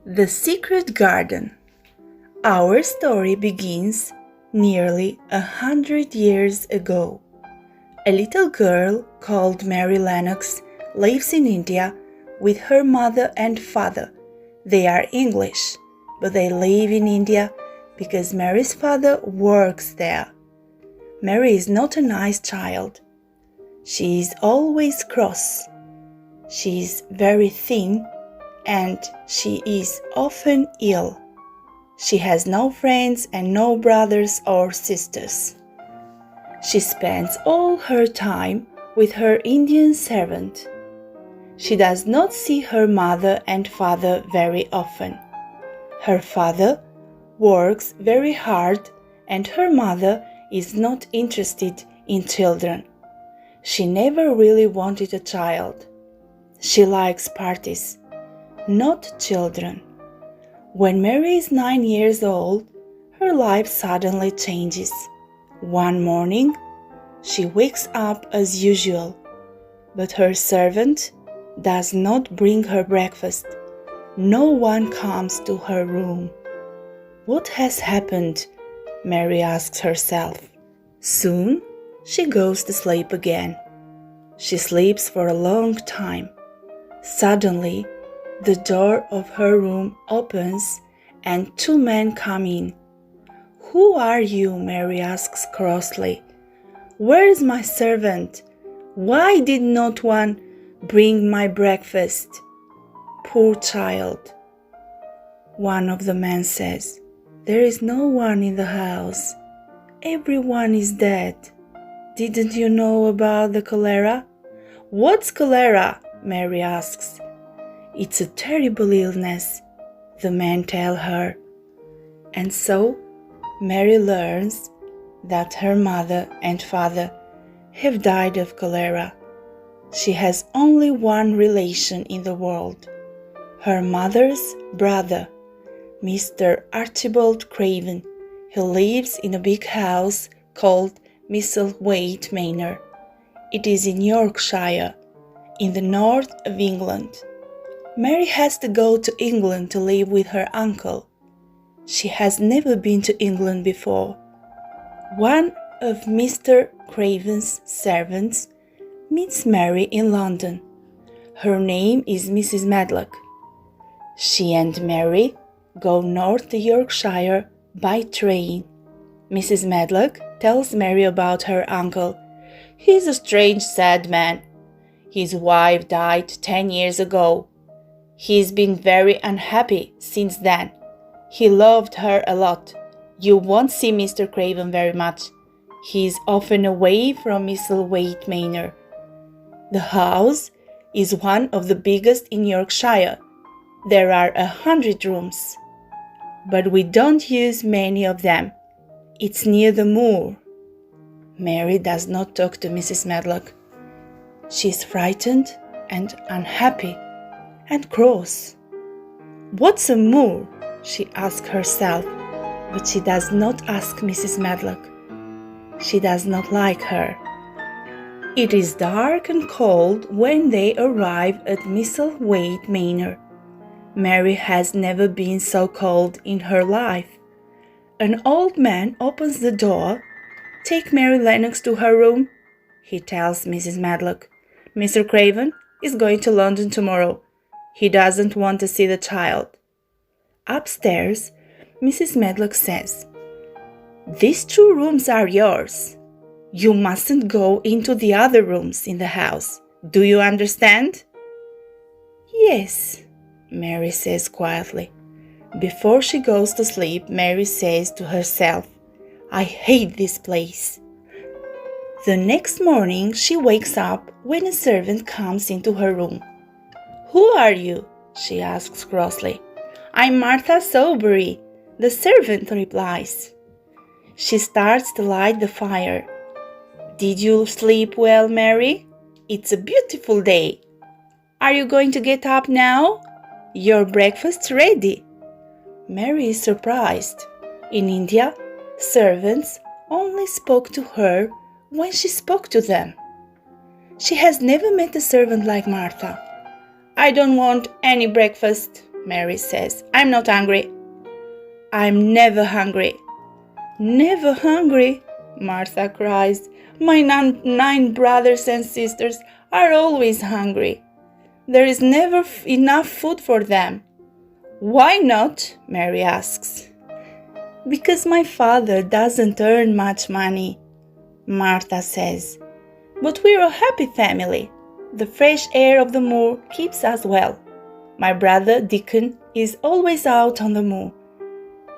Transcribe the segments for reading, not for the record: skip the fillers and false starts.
The Secret Garden. Our story begins nearly 100 years ago. A little girl called Mary Lennox lives in India with her mother and father. They are English, but they live in India because Mary's father works there. Mary is not a nice child. She is always cross. She is very thin and she is often ill. She has no friends and no brothers or sisters. She spends all her time with her Indian servant. She does not see her mother and father very often. Her father works very hard and her mother is not interested in children. She never really wanted a child. She likes parties, not children. When Mary is 9 years old, her life suddenly changes. One morning, she wakes up as usual, but her servant does not bring her breakfast. No one comes to her room. What has happened? Mary asks herself. Soon, she goes to sleep again. She sleeps for a long time. Suddenly, the door of her room opens and 2 men come in. Who are you? Mary asks crossly. Where is my servant? Why did not one bring my breakfast? Poor child. One of the men says, There is no one in the house. Everyone is dead. Didn't you know about the cholera? What's cholera? Mary asks. It's a terrible illness, the men tell her. And so, Mary learns that her mother and father have died of cholera. She has only one relation in the world, her mother's brother, Mr. Archibald Craven, who lives in a big house called Misselthwaite Manor. It is in Yorkshire, in the north of England. Mary has to go to England to live with her uncle. She has never been to England before. One of Mr. Craven's servants meets Mary in London. Her name is Mrs. Medlock. She and Mary go north to Yorkshire by train. Mrs. Medlock tells Mary about her uncle. He's a strange, sad man. His wife died 10 years ago. He's been very unhappy since then. He loved her a lot. You won't see Mr. Craven very much. He's often away from Misselthwaite Manor. The house is one of the biggest in Yorkshire. There are 100 rooms. But we don't use many of them. It's near the moor. Mary does not talk to Mrs. Medlock. She's frightened and unhappy and cross. What's a moor? She asks herself, but she does not ask Mrs. Medlock. She does not like her. It is dark and cold when they arrive at Misselthwaite Manor. Mary has never been so cold in her life. An old man opens the door. Take Mary Lennox to her room, he tells Mrs. Medlock. Mr. Craven is going to London tomorrow. He doesn't want to see the child. Upstairs, Mrs. Medlock says, These 2 rooms are yours. You mustn't go into the other rooms in the house. Do you understand? Yes, Mary says quietly. Before she goes to sleep, Mary says to herself, I hate this place. The next morning, she wakes up when a servant comes into her room. Who are you? She asks crossly. I'm Martha Sowerby, the servant replies. She starts to light the fire. Did you sleep well, Mary? It's a beautiful day. Are you going to get up now? Your breakfast's ready. Mary is surprised. In India, servants only spoke to her when she spoke to them. She has never met a servant like Martha. I don't want any breakfast, Mary says. I'm not hungry. I'm never hungry. Never hungry, Martha cries. My 9 brothers and sisters are always hungry. There is never enough food for them. Why not? Mary asks. Because my father doesn't earn much money, Martha says. But we're a happy family. The fresh air of the moor keeps us well. My brother Deacon is always out on the moor.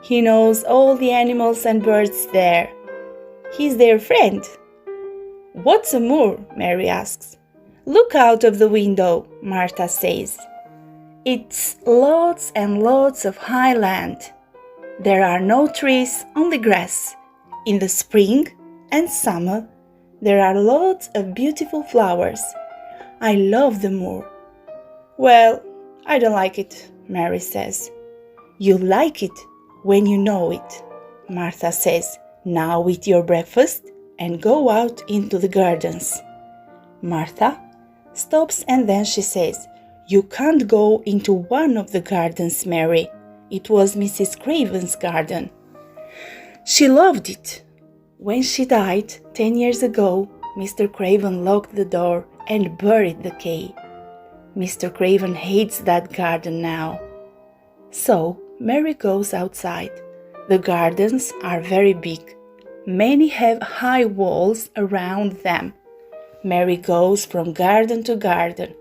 He knows all the animals and birds there. He's their friend. What's a moor? Mary asks. Look out of the window, Martha says. It's lots and lots of high land. There are no trees, only grass. In the spring and summer, there are lots of beautiful flowers. I love the moor. Well, I don't like it, Mary says. You like it when you know it, Martha says. Now eat your breakfast and go out into the gardens. Martha stops and then she says, You can't go into one of the gardens, Mary. It was Mrs. Craven's garden. She loved it. When she died 10 years ago, Mr. Craven locked the door and buried the key. Mr. Craven hates that garden now. So Mary goes outside. The gardens are very big. Many have high walls around them. Mary goes from garden to garden.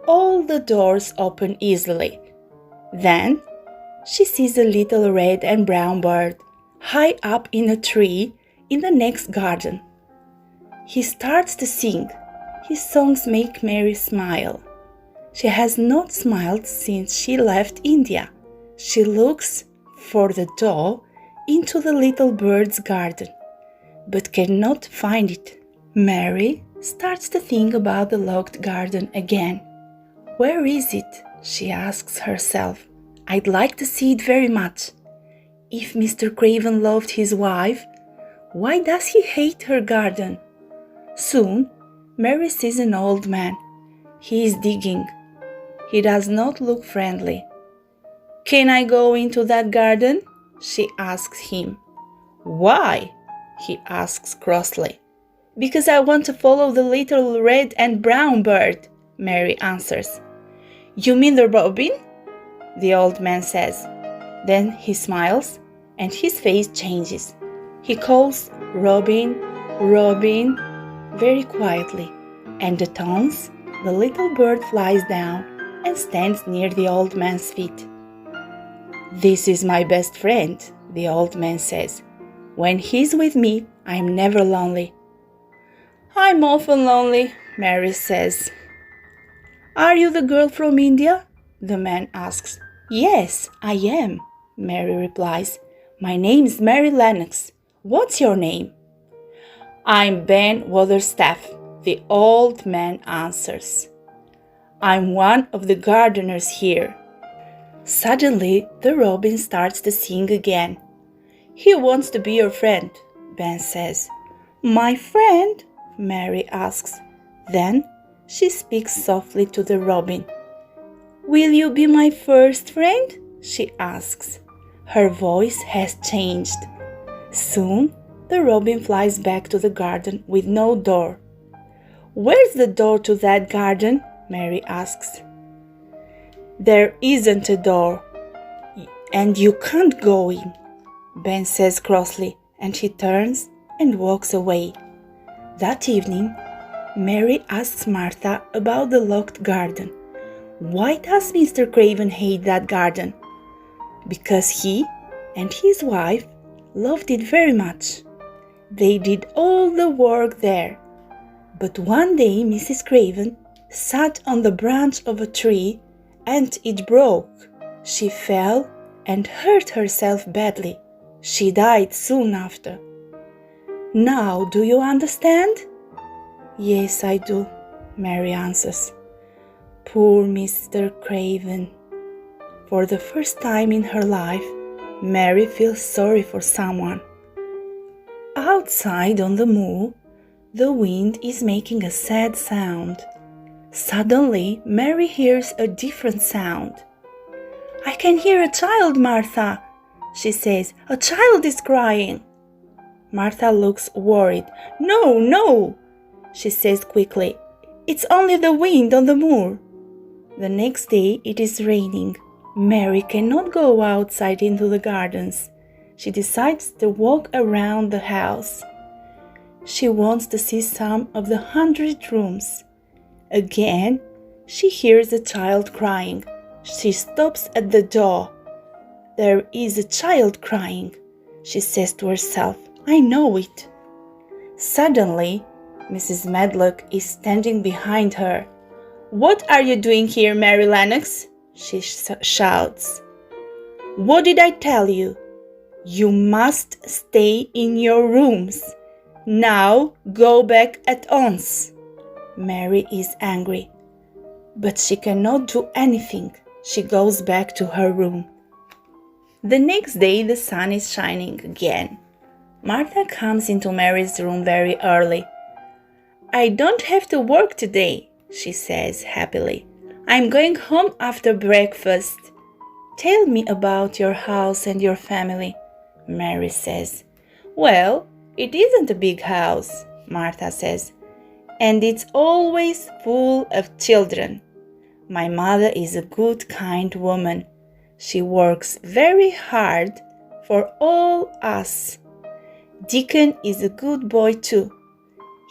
All the doors open easily. Then she sees a little red and brown bird high up in a tree in the next garden. He starts to sing. His songs make Mary smile. She has not smiled since she left India. She looks for the door into the little bird's garden, but cannot find it. Mary starts to think about the locked garden again. Where is it? She asks herself. I'd like to see it very much. If Mr. Craven loved his wife, why does he hate her garden? Soon, Mary sees an old man. He is digging. He does not look friendly. Can I go into that garden? She asks him. Why? He asks crossly. Because I want to follow the little red and brown bird, Mary answers. You mean the robin? The old man says. Then he smiles and his face changes. He calls Robin, Robin, very quietly, and the tones, the little bird flies down and stands near the old man's feet. This is my best friend, the old man says. When he's with me, I'm never lonely. I'm often lonely, Mary says. Are you the girl from India? The man asks. Yes, I am, Mary replies. My name's Mary Lennox. What's your name? I'm Ben Waterstaff, the old man answers. I'm one of the gardeners here. Suddenly, the robin starts to sing again. He wants to be your friend, Ben says. My friend? Mary asks. Then she speaks softly to the robin. Will you be my first friend? She asks. Her voice has changed. Soon, the robin flies back to the garden with no door. Where's the door to that garden? Mary asks. There isn't a door, and you can't go in, Ben says crossly, and he turns and walks away. That evening, Mary asks Martha about the locked garden. Why does Mr. Craven hate that garden? Because he and his wife loved it very much. They did all the work there. But one day Mrs. Craven sat on the branch of a tree and it broke. She fell and hurt herself badly. She died soon after. Now, do you understand? Yes, I do, Mary answers. Poor Mr. Craven. For the first time in her life, Mary feels sorry for someone. Outside on the moor, the wind is making a sad sound. Suddenly, Mary hears a different sound. I can hear a child, Martha, she says. A child is crying. Martha looks worried. No, no, she says quickly. It's only the wind on the moor. The next day it is raining. Mary cannot go outside into the gardens. She decides to walk around the house. She wants to see some of the 100 rooms. Again, she hears a child crying. She stops at the door. There is a child crying, she says to herself. I know it. Suddenly, Mrs. Medlock is standing behind her. What are you doing here, Mary Lennox? She shouts. What did I tell you? You must stay in your rooms. Now go back at once. Mary is angry, but she cannot do anything. She goes back to her room. The next day the sun is shining again. Martha comes into Mary's room very early. I don't have to work today, she says happily. I'm going home after breakfast. Tell me about your house and your family, Mary says. Well, it isn't a big house, Martha says, and it's always full of children. My mother is a good, kind woman. She works very hard for all us. Deacon is a good boy too.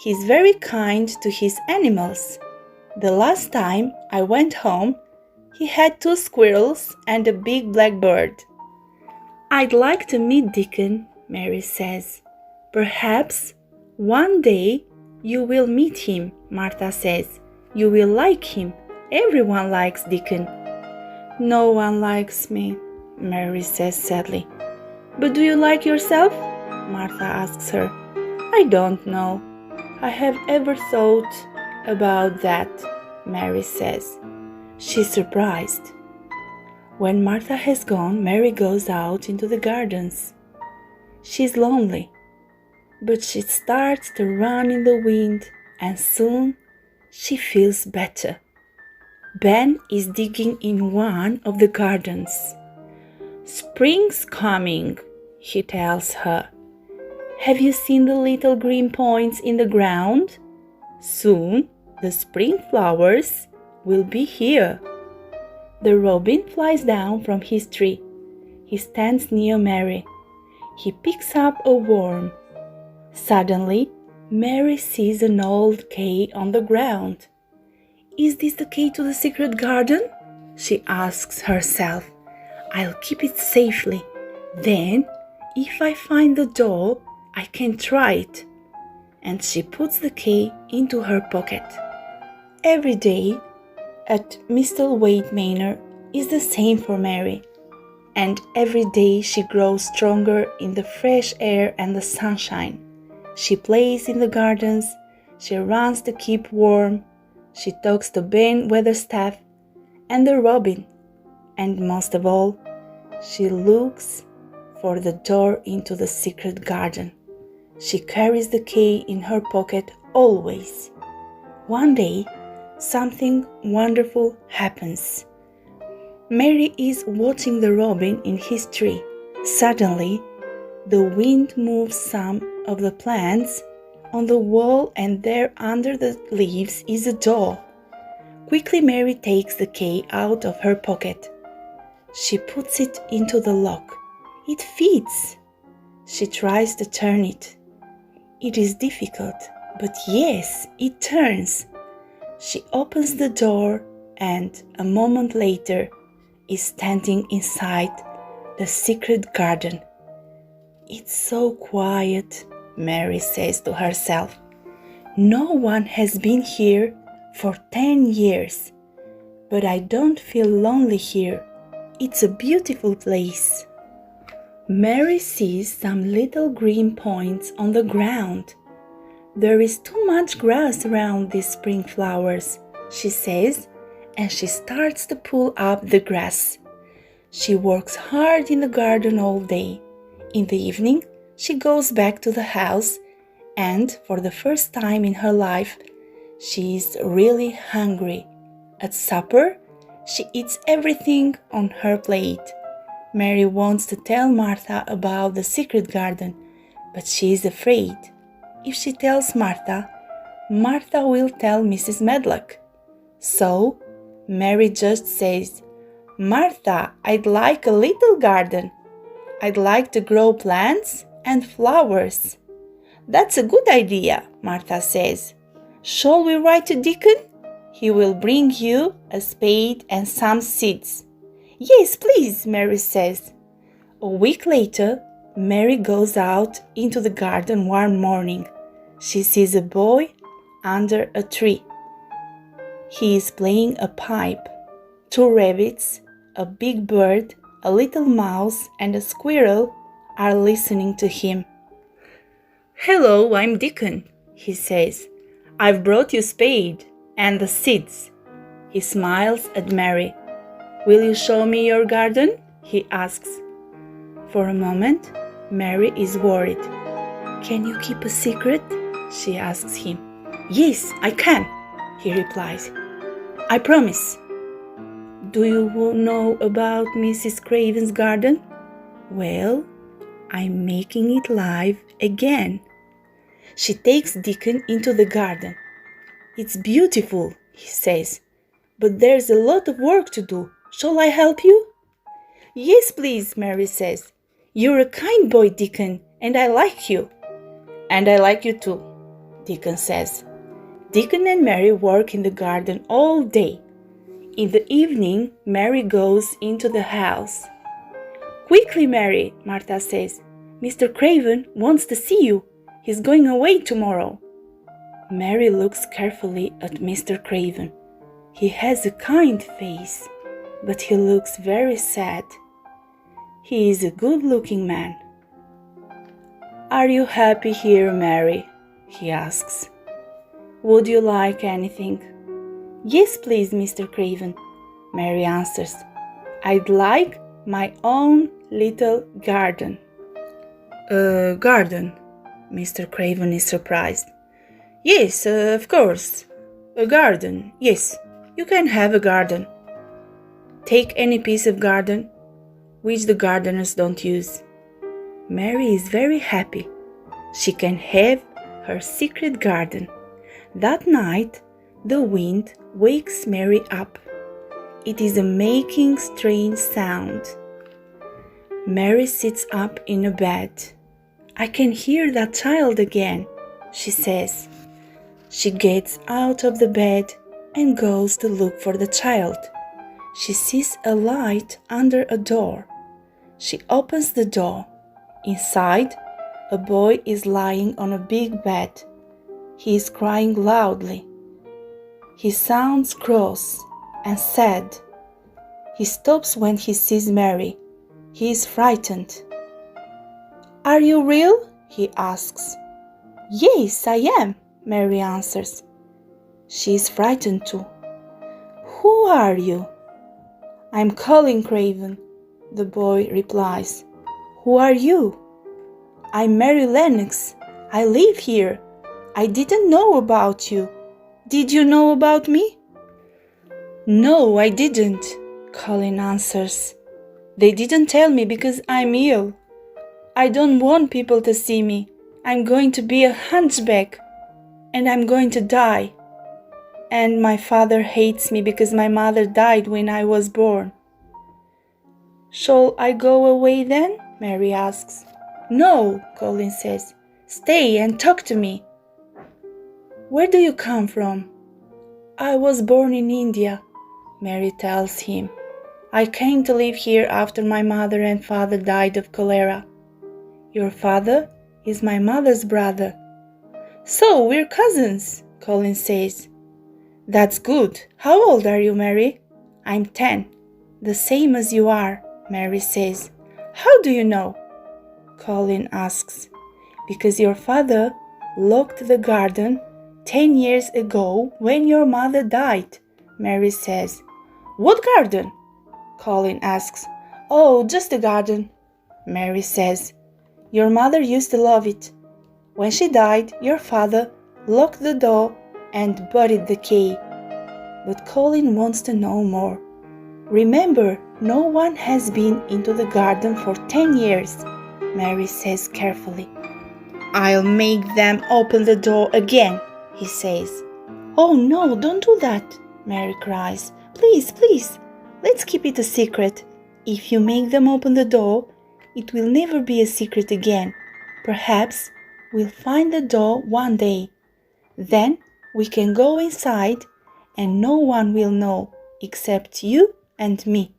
He's very kind to his animals. The last time I went home, he had 2 squirrels and a big black bird. I'd like to meet Deacon, Mary says. Perhaps one day you will meet him, Martha says. You will like him. Everyone likes Deacon. No one likes me, Mary says sadly. But do you like yourself? Martha asks her. I don't know. I have ever thought about that, Mary says. She's surprised. When Martha has gone, Mary goes out into the gardens. She's lonely, but she starts to run in the wind, and soon she feels better. Ben is digging in one of the gardens. Spring's coming, he tells her. Have you seen the little green points in the ground? Soon the spring flowers will be here. The robin flies down from his tree. He stands near Mary. He picks up a worm. Suddenly, Mary sees an old key on the ground. Is this the key to the secret garden? She asks herself. I'll keep it safely. Then, if I find the door, I can try it. And she puts the key into her pocket. Every day at Mistletoe Manor is the same for Mary. And every day she grows stronger in the fresh air and the sunshine. She plays in the gardens. She runs to keep warm. She talks to Ben Weatherstaff and the robin. And most of all, she looks for the door into the secret garden. She carries the key in her pocket always. One day, something wonderful happens. Mary is watching the robin in his tree. Suddenly, the wind moves some of the plants on the wall, and there under the leaves is a door. Quickly, Mary takes the key out of her pocket. She puts it into the lock. It fits. She tries to turn it. It is difficult, but yes, it turns. She opens the door and a moment later is standing inside the secret garden. It's so quiet, Mary says to herself. No one has been here for 10 years, but I don't feel lonely here. It's a beautiful place. Mary sees some little green points on the ground. There is too much grass around these spring flowers, she says, and she starts to pull up the grass. She works hard in the garden all day. In the evening, she goes back to the house, and for the first time in her life, she is really hungry. At supper, She eats everything on her plate. Mary wants to tell Martha about the secret garden, but she is afraid. If she tells Martha, Martha will tell Mrs. Medlock. So, Mary just says, "Martha, I'd like a little garden. I'd like to grow plants and flowers." "That's a good idea," Martha says. "Shall we write to Deacon? He will bring you a spade and some seeds." "Yes, please," Mary says. A week later, Mary goes out into the garden one morning. She sees a boy under a tree. He is playing a pipe. Two rabbits, a big bird, a little mouse, and a squirrel are listening to him. "Hello, I'm Deacon," he says. "I've brought you spade and the seeds." He smiles at Mary. "Will you show me your garden?" he asks. For a moment, Mary is worried. "Can you keep a secret?" she asks him. "Yes, I can," he replies. "I promise." "Do you know about Mrs. Craven's garden?" "Well, I'm making it live again." She takes Deacon into the garden. "It's beautiful," he says, "but there's a lot of work to do. Shall I help you?" "Yes, please," Mary says. "You're a kind boy, Deacon, and I like you." "And I like you too," Deacon says. Deacon and Mary work in the garden all day. In the evening, Mary goes into the house. "Quickly, Mary," Martha says. "Mr. Craven wants to see you. He's going away tomorrow." Mary looks carefully at Mr. Craven. He has a kind face, but he looks very sad. He is a good-looking man. "Are you happy here, Mary?" he asks. "Would you like anything?" "Yes, please, Mr. Craven," Mary answers. "I'd like my own little garden." "A garden?" Mr. Craven is surprised. "Yes, of course. A garden. Yes, you can have a garden. Take any piece of garden which the gardeners don't use." Mary is very happy. She can have her secret garden. That night, the wind wakes Mary up. It is making strange sound. Mary sits up in a bed. "I can hear that child again," she says. She gets out of the bed and goes to look for the child. She sees a light under a door. She opens the door. Inside, a boy is lying on a big bed. He is crying loudly. He sounds cross and sad. He stops when he sees Mary. He is frightened. "Are you real?" he asks. "Yes, I am," Mary answers. She is frightened too. "Who are you?" "I'm Colin Craven," the boy replies. "Who are you?" "I'm Mary Lennox. I live here. I didn't know about you. Did you know about me?" "No, I didn't," Colin answers. "They didn't tell me because I'm ill. I don't want people to see me. I'm going to be a hunchback, and I'm going to die. And my father hates me because my mother died when I was born." "Shall I go away then?" Mary asks. "No," Colin says. "Stay and talk to me." "Where do you come from?" "I was born in India," Mary tells him. "I came to live here after my mother and father died of cholera." "Your father is my mother's brother." "So we're cousins," Colin says. "That's good. How old are you, Mary?" "I'm 10. The same as you are," Mary says. "How do you know?" Colin asks. "Because your father locked the garden 10 years ago when your mother died," Mary says. "What garden?" Colin asks. "Oh, just a garden," Mary says. "Your mother used to love it. When she died, your father locked the door and buried the key." But Colin wants to know more. Remember, no one has been into the garden for 10 years, Mary says carefully. I'll make them open the door again, he says. Oh no, don't do that, Mary cries. Please, please, let's keep it a secret. If you make them open the door, it will never be a secret again. Perhaps we'll find the door one day. Then we can go inside and no one will know except you and me.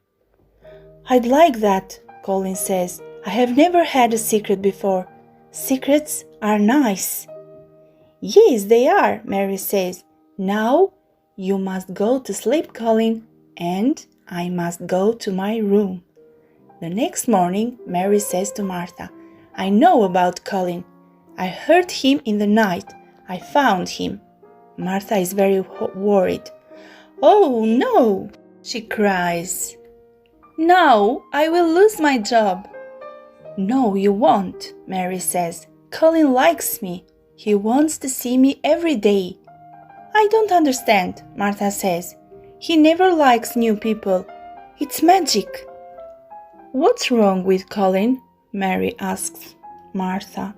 I'd like that, Colin says. I have never had a secret before. Secrets are nice. Yes, they are, Mary says. Now you must go to sleep, Colin, and I must go to my room. The next morning, Mary says to Martha, I know about Colin. I heard him in the night. I found him. Martha is very worried. Oh no, she cries. Now I will lose my job. No, you won't, Mary says. Colin likes me. He wants to see me every day. I don't understand, Martha says. He never likes new people. It's magic. What's wrong with Colin? Mary asks Martha.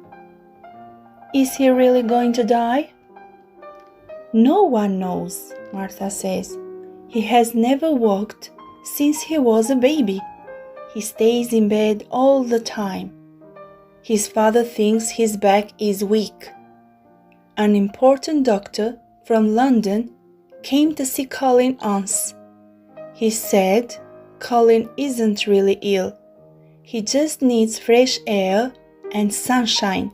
Is he really going to die? No one knows, Martha says. He has never walked since he was a baby. He stays in bed all the time. His father thinks his back is weak. An important doctor from London came to see Colin once. He said Colin isn't really ill. He just needs fresh air and sunshine.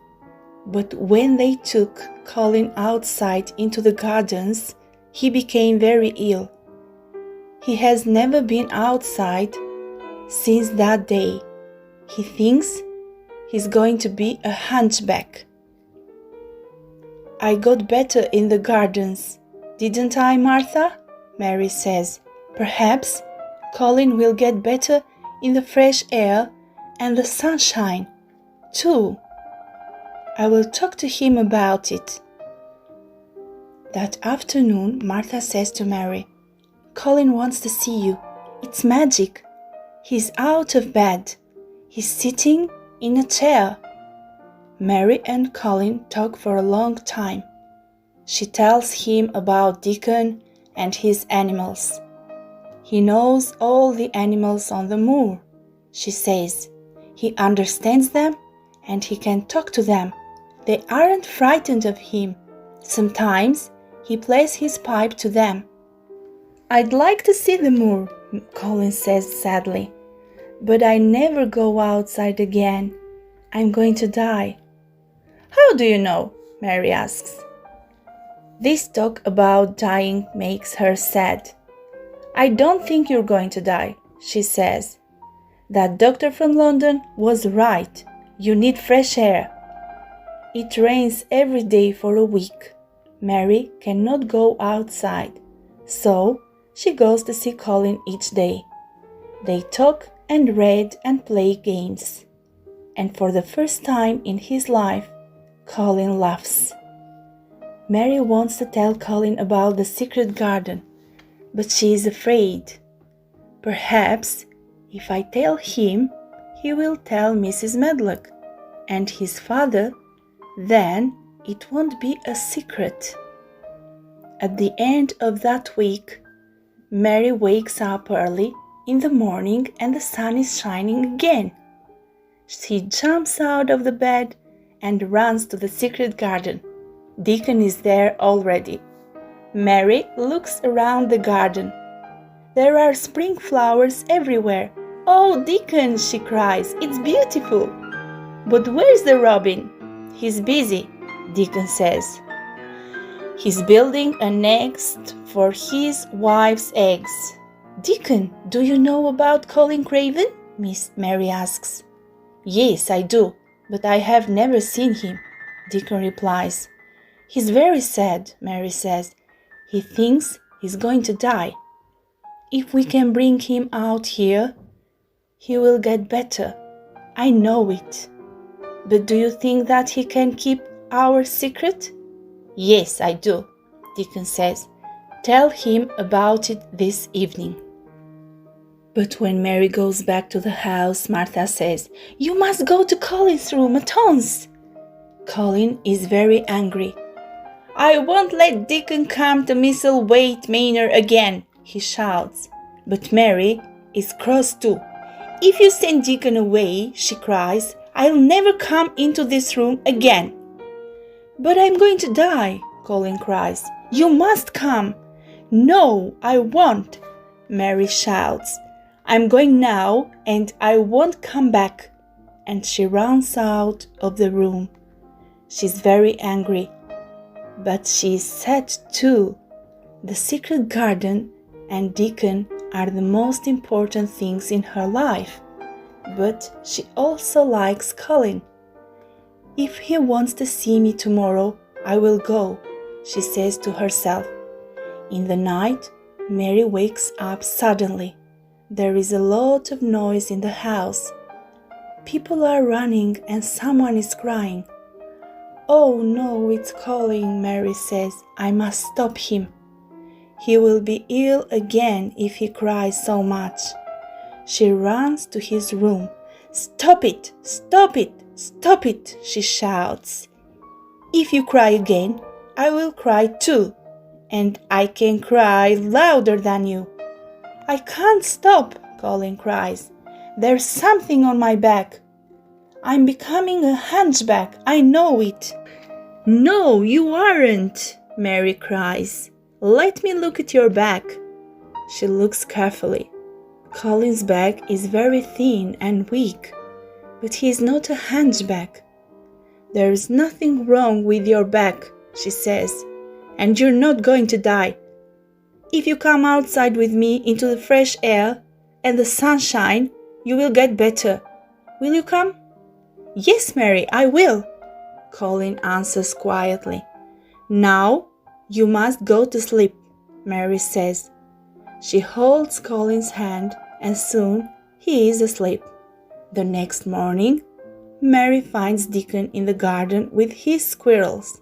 But when they took Colin outside into the gardens, he became very ill. He has never been outside since that day. He thinks he's going to be a hunchback. I got better in the gardens, didn't I, Martha? Mary says. Perhaps Colin will get better in the fresh air and the sunshine, too. I will talk to him about it. That afternoon, Martha says to Mary, Colin wants to see you. It's magic. He's out of bed. He's sitting in a chair. Mary and Colin talk for a long time. She tells him about Deacon and his animals. He knows all the animals on the moor, she says. He understands them and he can talk to them. They aren't frightened of him. Sometimes he plays his pipe to them. I'd like to see the moor, Colin says sadly, but I never go outside again. I'm going to die. How do you know? Mary asks. This talk about dying makes her sad. I don't think you're going to die, she says. That doctor from London was right. You need fresh air. It rains every day for a week. Mary cannot go outside, so she goes to see Colin each day. They talk and read and play games. And for the first time in his life, Colin laughs. Mary wants to tell Colin about the secret garden, but she is afraid. Perhaps if I tell him, he will tell Mrs. Medlock and his father, then it won't be a secret. At the end of that week, Mary wakes up early in the morning and the sun is shining again. She jumps out of the bed and runs to the secret garden. Deacon is there already. Mary looks around the garden. There are spring flowers everywhere. Oh, Deacon, she cries, it's beautiful. But where's the robin? He's busy, Deacon says. He's building a nest for his wife's eggs. Deacon, do you know about Colin Craven? Miss Mary asks. Yes, I do, but I have never seen him, Deacon replies. He's very sad, Mary says. He thinks he's going to die. If we can bring him out here, he will get better. I know it. But do you think that he can keep our secret? Yes, I do, Deacon says. Tell him about it this evening. But when Mary goes back to the house, Martha says, "You must go to Colin's room at once." Colin is very angry. "I won't let Deacon come to Misselthwaite Manor again," he shouts. But Mary is cross too. "If you send Deacon away," she cries, "I'll never come into this room again." "But I'm going to die," Colin cries. "You must come." "No, I won't," Mary shouts. "I'm going now and I won't come back." And she runs out of the room. She's very angry, but she is sad too. The secret garden and Deacon are the most important things in her life, but she also likes Colin. "If he wants to see me tomorrow, I will go," she says to herself. In the night, Mary wakes up suddenly. There is a lot of noise in the house. People are running and someone is crying. "Oh no, it's Colin," Mary says. "I must stop him. He will be ill again if he cries so much." She runs to his room. "Stop it! Stop it! Stop it!" she shouts. "If you cry again, I will cry too, and I can cry louder than you." "I can't stop," Colin cries. "There's something on my back. I'm becoming a hunchback, I know it." "No, you aren't," Mary cries. "Let me look at your back." She looks carefully. Colin's back is very thin and weak, but he is not a hunchback. "There is nothing wrong with your back," she says, "and you're not going to die. If you come outside with me into the fresh air and the sunshine, you will get better. Will you come?" "Yes, Mary, I will," Colin answers quietly. "Now you must go to sleep," Mary says. She holds Colin's hand and soon he is asleep. The next morning, Mary finds Deacon in the garden with his squirrels.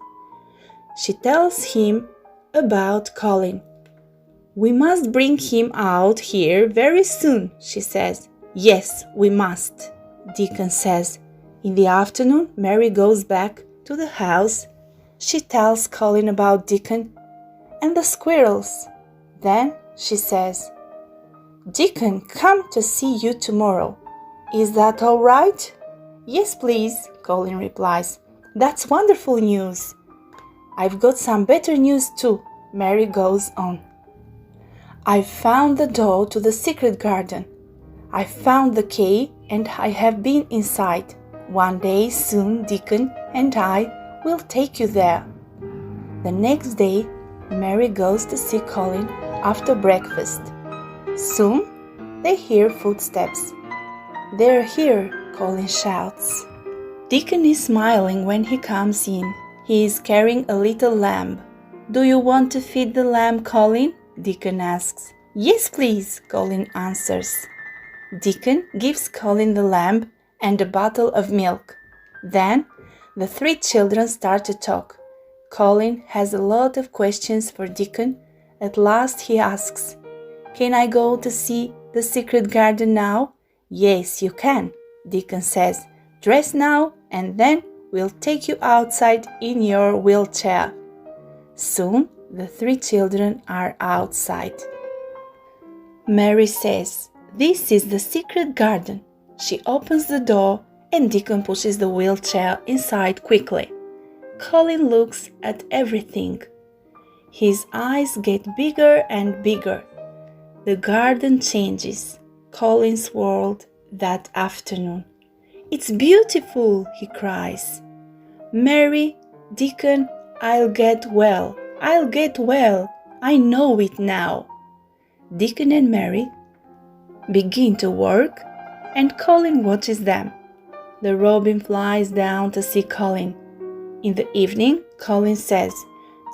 She tells him about Colin. "We must bring him out here very soon," she says. "Yes, we must," Deacon says. In the afternoon, Mary goes back to the house. She tells Colin about Deacon and the squirrels. Then she says, "Deacon, come to see you tomorrow. Is that all right?" "Yes, please," Colin replies. "That's wonderful news." "I've got some better news too," Mary goes on. "I've found the door to the secret garden. I found the key and I have been inside. One day soon Deacon and I will take you there." The next day, Mary goes to see Colin after breakfast. Soon, they hear footsteps. "They're here," Colin shouts. Deacon is smiling when he comes in. He is carrying a little lamb. "Do you want to feed the lamb, Colin?" Deacon asks. "Yes, please," Colin answers. Deacon gives Colin the lamb and a bottle of milk. Then the three children start to talk. Colin has a lot of questions for Deacon. At last he asks, "Can I go to see the secret garden now?" "Yes, you can," Deacon says. "Dress now and then we'll take you outside in your wheelchair." Soon the three children are outside. Mary says, "This is the secret garden." She opens the door and Deacon pushes the wheelchair inside quickly. Colin looks at everything. His eyes get bigger and bigger. The garden changes, Colin's world that afternoon. "It's beautiful," he cries. "Mary, Deacon, I'll get well. I'll get well. I know it now." Deacon and Mary begin to work and Colin watches them. The robin flies down to see Colin. In the evening, Colin says,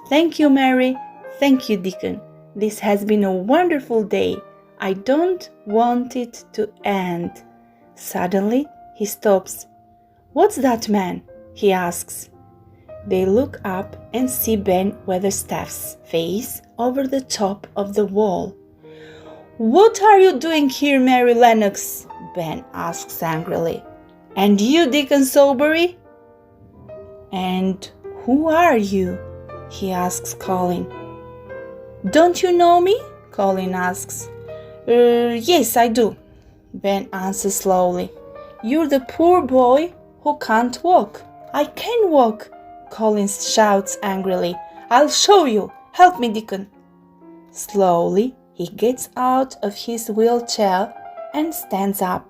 "Thank you, Mary. Thank you, Deacon. This has been a wonderful day. I don't want it to end." Suddenly, he stops. "What's that man?" he asks. They look up and see Ben Weatherstaff's face over the top of the wall. "What are you doing here, Mary Lennox?" Ben asks angrily. "And you, Deacon Sowberry?" "And who are you?" he asks Colin. "Don't you know me?" Colin asks. Yes, I do," Ben answers slowly. "You're the poor boy who can't walk." "I can walk," Colin shouts angrily. "I'll show you. Help me, Deacon." Slowly, he gets out of his wheelchair and stands up.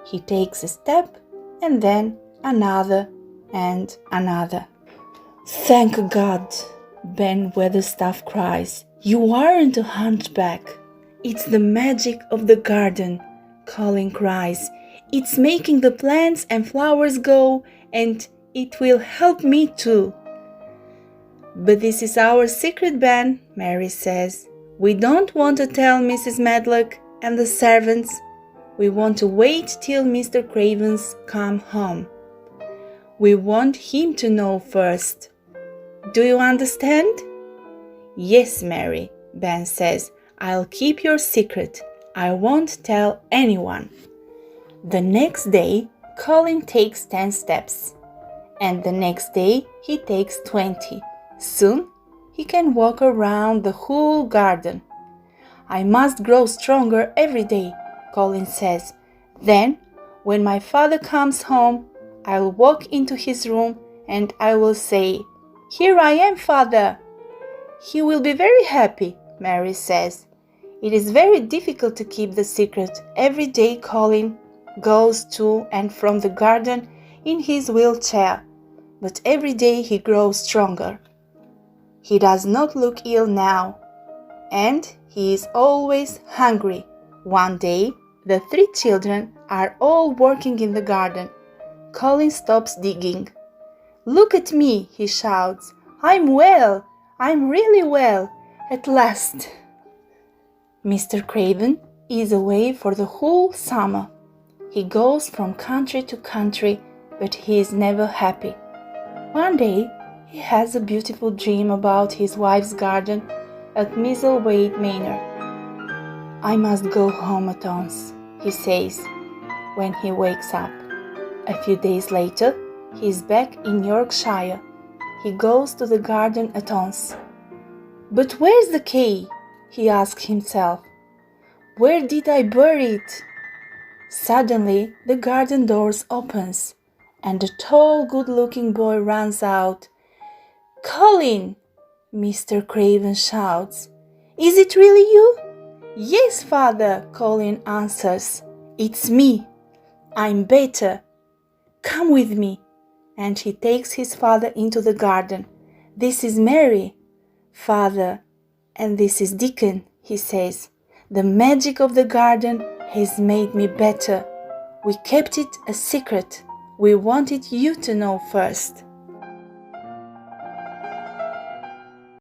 He takes a step and then another and another. "Thank God," Ben Weatherstaff cries. "You aren't a hunchback." "It's the magic of the garden," Colin cries. "It's making the plants and flowers go, and it will help me too." "But this is our secret, Ben," Mary says. "We don't want to tell Mrs. Medlock and the servants. We want to wait till Mr. Cravens come home. We want him to know first. Do you understand?" "Yes, Mary," Ben says. "I'll keep your secret. I won't tell anyone." The next day, Colin takes 10 steps. And the next day, he takes 20. Soon, he can walk around the whole garden. "I must grow stronger every day," Colin says. "Then, when my father comes home, I'll walk into his room and I will say, 'Here I am, Father.' He will be very happy," Mary says. It is very difficult to keep the secret. Every day Colin goes to and from the garden in his wheelchair, but every day he grows stronger. He does not look ill now, and he is always hungry. One day, the 3 children are all working in the garden. Colin stops digging. "Look at me," he shouts. "I'm well. I'm really well. At last." Mr. Craven is away for the whole summer. He goes from country to country, but he is never happy. One day, he has a beautiful dream about his wife's garden at Misselthwaite Manor. "I must go home at once," he says when he wakes up. A few days later, he is back in Yorkshire. He goes to the garden at once. "But where's the key?" he asks himself. "Where did I bury it?" Suddenly, the garden doors opens, and a tall, good-looking boy runs out. "Colin!" Mr. Craven shouts. "Is it really you?" "Yes, Father," Colin answers. "It's me. I'm better. Come with me." And he takes his father into the garden. "This is Mary, Father, and this is Deacon," he says. "The magic of the garden has made me better. We kept it a secret. We wanted you to know first."